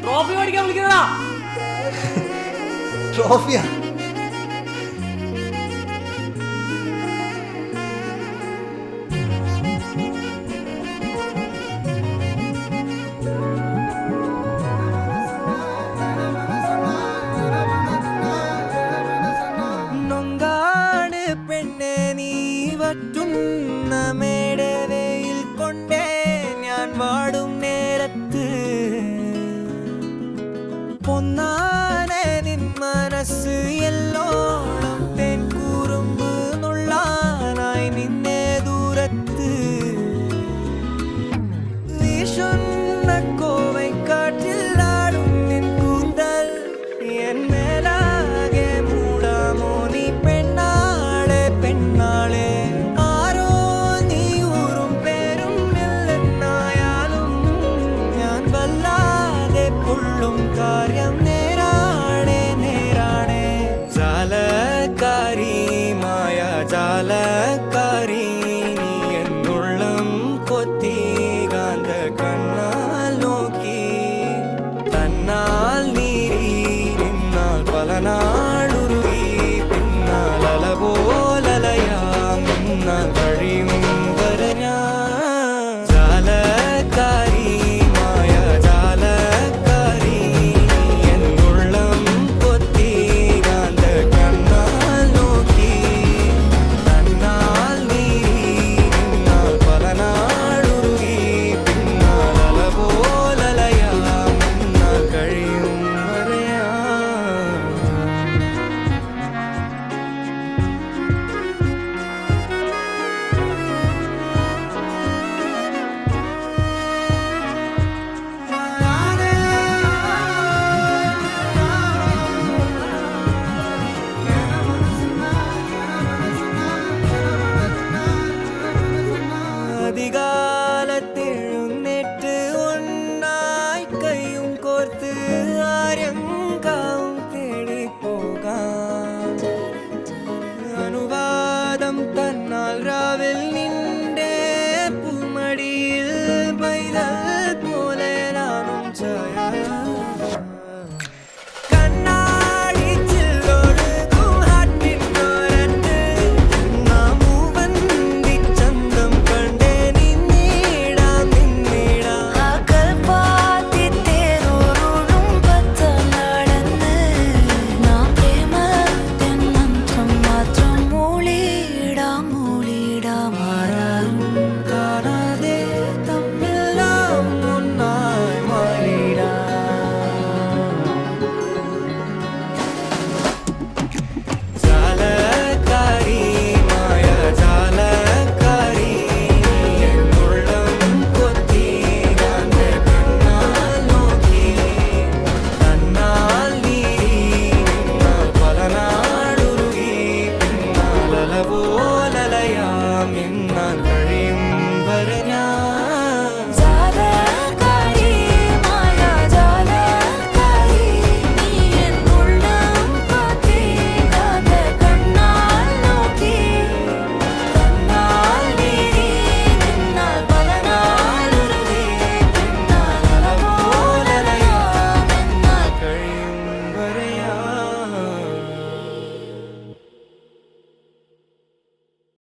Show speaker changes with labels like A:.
A: Trophy മേടിക്കാൻ വിളിക്കുന്നതാ.
B: ട്രോഫിയാ?
C: നൊങ്കാട് പെണ്ണെ നീ വറ്റുന്ന മേടവയിൽ കൊണ്ടേ ഞാൻ വാടും നേരത്ത് പൊന്നാനെ നിൻ മനസ്സ് എല്ലോണം തേൻ കൂറുമ്പ് നുള്ളാനായി നിന്നെ ദൂരത്ത് വീശുന്ന കോവൈ കാറ്റിലാടും നിൻ കൂന്തൽ എൻ മേലാകെ മൂടാമോ നീ പെണ്ണാളെ പെണ്ണാളെ ആരോ നീ ഊറും പേരും ഇല്ലെന്നായാലും ഞാൻ വല്ലാതെ പൊള്ളും കാര്യം നേരാണേ നേരാണേ ജാലക്കാരി മായ ജാലക്കാരി നീ എന്നുള്ളം കൊത്തി കാന്ത കണ്ണാൽ നോക്കി തന്നാൽ നീരി നിന്നാൽ പല നാളുരുകി പിന്നാൽ അല പോലലയാം നിന്നാൽ കഴിയും വരെ ഞാൻ ജാലക്കാരി മായ ജാലക്കാരി നീ എന്നുള്ളം കൊത്തി കാന്ത കണ്ണാൽ നോക്കി തന്നാൽ നീരി നിന്നാൽ പല നാളുരുകി പിന്നാൽ അല പോലലയാം നിന്നാൽ കഴിയും വരെയാ. അധികാ